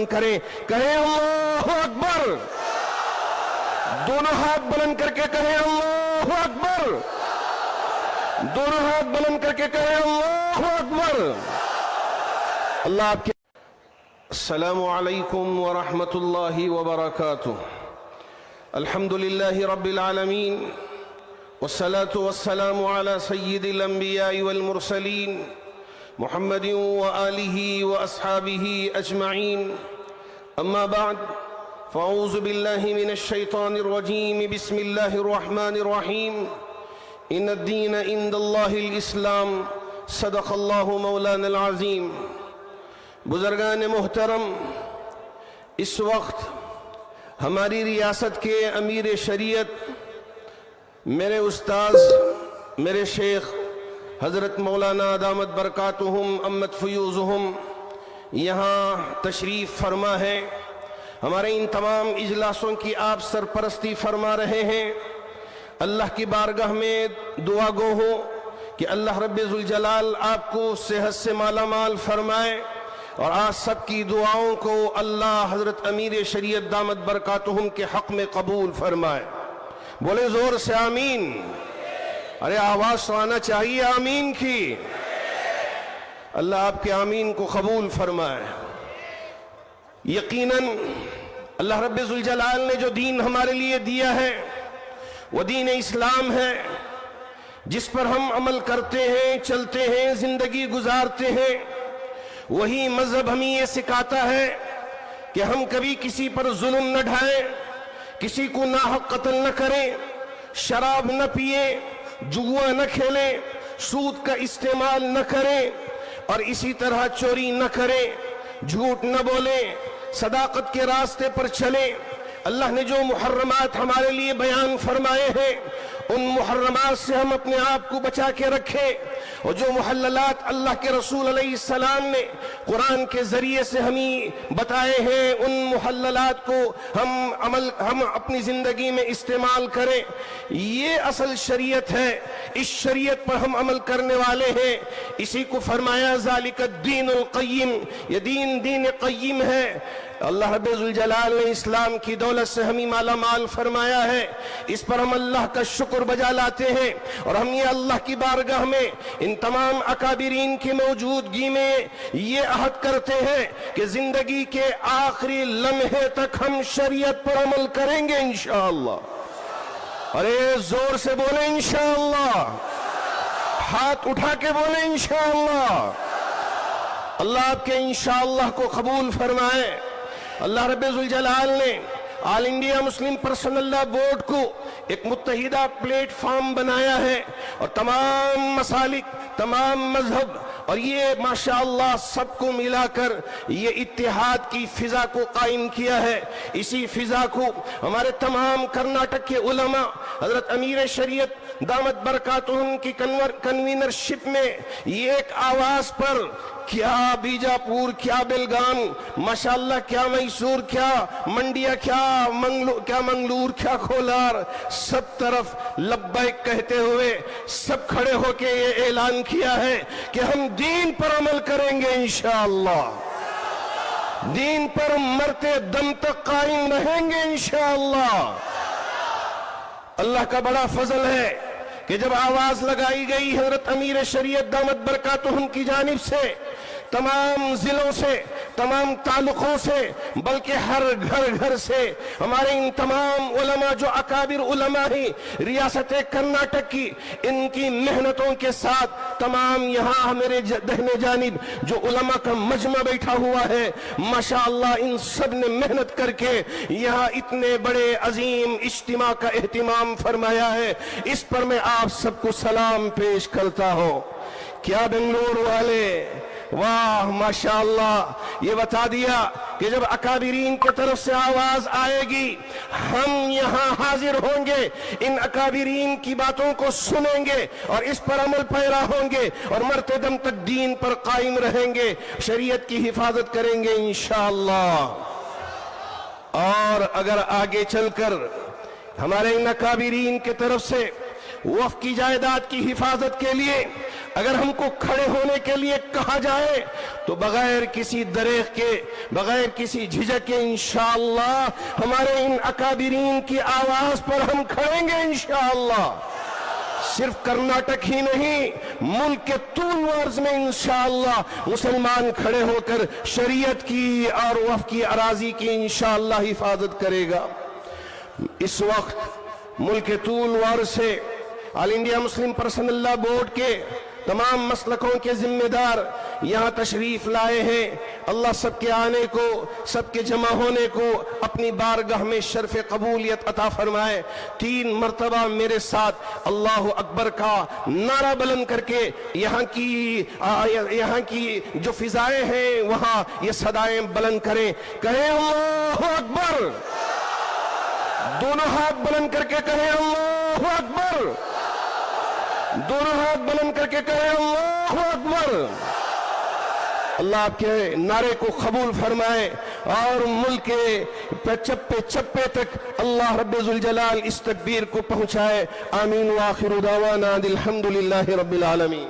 بلند کریں, کہیں اللہ اکبر. دونوں ہاتھ بلند کر کے کہیں اللہ اکبر. دونوں ہاتھ بلند کر کے کہیں اللہ اکبر. اللہ آپ کے. السلام علیکم ورحمۃ اللہ وبرکاتہ. الحمد للہ رب العالمین والصلاة والسلام على سید الانبیاء والمرسلین محمد وآلہ واصحابہ اجمعین. اما بعد فاعوذ باللہ من الشیطان الرجیم. بسم اللہ الرحمن الرحیم. ان الدین عند اللہ الاسلام. صدق اللہ مولانا العظیم. بزرگان محترم، اس وقت ہماری ریاست کے امیر شریعت میرے استاذ میرے شیخ حضرت مولانا دامت برکاتہم امت فیوزہم یہاں تشریف فرما ہے. ہمارے ان تمام اجلاسوں کی آپ سرپرستی فرما رہے ہیں. اللہ کی بارگاہ میں دعا گو ہو کہ اللہ رب ذوالجلال آپ کو صحت سے مالا مال فرمائے اور آج سب کی دعاؤں کو اللہ حضرت امیر شریعت دامت برکاتہم کے حق میں قبول فرمائے. بولے زور سے آمین. ارے آواز تو آنا چاہیے آمین کی. اللہ آپ کے آمین کو قبول فرمائے. یقیناً اللہ رب ذوالجلال نے جو دین ہمارے لیے دیا ہے وہ دین اسلام ہے، جس پر ہم عمل کرتے ہیں، چلتے ہیں، زندگی گزارتے ہیں. وہی مذہب ہمیں یہ سکھاتا ہے کہ ہم کبھی کسی پر ظلم نہ ڈھائیں، کسی کو ناحق قتل نہ کریں، شراب نہ پیئیں، جوا نہ کھیلیں، سود کا استعمال نہ کریں، اور اسی طرح چوری نہ کریں، جھوٹ نہ بولیں، صداقت کے راستے پر چلیں. اللہ نے جو محرمات ہمارے لیے بیان فرمائے ہیں ان محرمات سے ہم اپنے آپ کو بچا کے رکھیں، اور جو محللات اللہ کے رسول علیہ السلام نے قرآن کے ذریعے سے ہمیں بتائے ہیں ان محللات کو ہم اپنی زندگی میں استعمال کریں. یہ اصل شریعت ہے، اس شریعت پر ہم عمل کرنے والے ہیں. اسی کو فرمایا ذالک الدین القیم، یہ دین قیم ہے. اللہ رب ذوالجلال نے اسلام کی دولت سے ہمیں مالا مال فرمایا ہے. اس پر ہم اللہ کا شکر بجا لاتے ہیں، اور ہم یہ اللہ کی بارگاہ میں ان تمام اکابرین کی موجودگی میں یہ عہد کرتے ہیں کہ زندگی کے آخری لمحے تک ہم شریعت پر عمل کریں گے انشاءاللہ. ارے زور سے بولیں انشاءاللہ، ہاتھ اٹھا کے بولیں انشاءاللہ. اللہ آپ کے انشاءاللہ کو قبول فرمائے. اللہ رب ذوالجلال نے آل انڈیا مسلم پرسنل لا بورڈ کو ایک متحدہ پلیٹ فارم بنایا ہے، اور تمام مسالک، تمام مذہب، اور یہ ماشاءاللہ سب کو ملا کر یہ اتحاد کی فضا کو قائم کیا ہے. اسی فضا کو ہمارے تمام کرناٹک کے علماء حضرت امیر شریعت دامت برکاتہم کی کنوینرشپ میں یہ ایک آواز پر کیا بیجاپور، کیا بیلگام، ماشاءاللہ کیا میسور، کیا منڈیا، کیا منگلور، کیا کھولار، سب طرف لبیک کہتے ہوئے سب کھڑے ہو کے یہ اعلان کیا ہے کہ ہم دین پر عمل کریں گے انشاءاللہ. دین پر مرتے دم تک قائم رہیں گے انشاءاللہ. اللہ کا بڑا فضل ہے کہ جب آواز لگائی گئی حضرت امیر شریعت دامت برکاتہم کی جانب سے، تمام ضلعوں سے، تمام تعلقوں سے، بلکہ ہر گھر سے ہمارے ان تمام علماء جو اکابر علماء ہیں ریاست کرناٹک کی، ان کی محنتوں کے ساتھ تمام یہاں میرے دہنے جانب جو علماء کا مجمع بیٹھا ہوا ہے، ماشاءاللہ ان سب نے محنت کر کے یہاں اتنے بڑے عظیم اجتماع کا اہتمام فرمایا ہے. اس پر میں آپ سب کو سلام پیش کرتا ہوں. کیا بنگلور والے، واہ ماشاءاللہ، یہ بتا دیا کہ جب اکابرین کی طرف سے آواز آئے گی ہم یہاں حاضر ہوں گے، ان اکابرین کی باتوں کو سنیں گے اور اس پر عمل پیرا ہوں گے، اور مرتے دم تک دین پر قائم رہیں گے، شریعت کی حفاظت کریں گے انشاءاللہ. اور اگر آگے چل کر ہمارے ان اکابرین کی طرف سے وقف کی جائیداد کی حفاظت کے لیے اگر ہم کو کھڑے ہونے کے لیے کہا جائے تو بغیر کسی دریغ کے، بغیر کسی جھجک کے انشاءاللہ ہمارے ان اکابرین کی آواز پر ہم کھڑیں گے انشاءاللہ۔ صرف کرناٹک ہی نہیں، ملک کے طول و عرض میں انشاءاللہ مسلمان کھڑے ہو کر شریعت کی اور وقف کی اراضی کی انشاءاللہ حفاظت کرے گا۔ اس وقت ملک کے طول و عرض سے آل انڈیا مسلم پرسنل لا بورڈ کے تمام مسلکوں کے ذمہ دار یہاں تشریف لائے ہیں۔ اللہ سب کے آنے کو، سب کے جمع ہونے کو اپنی بارگاہ میں شرف قبولیت عطا فرمائے۔ 3 مرتبہ میرے ساتھ اللہ اکبر کا نعرہ بلند کر کے یہاں کی جو فضائیں ہیں وہاں یہ صدائیں بلند کریں۔ کہیں اللہ اکبر، دونوں ہاتھ بلند کر کے کہیں اللہ اکبر، دونوں ہاتھ بلند کر کے کہیں اللہ اکبر۔ اللہ آپ کے نعرے کو قبول فرمائے اور ملک کے چپے چپے تک اللہ رب ذوالجلال اس تکبیر کو پہنچائے۔ آمین وآخر دعوانا الحمدللہ رب العالمین۔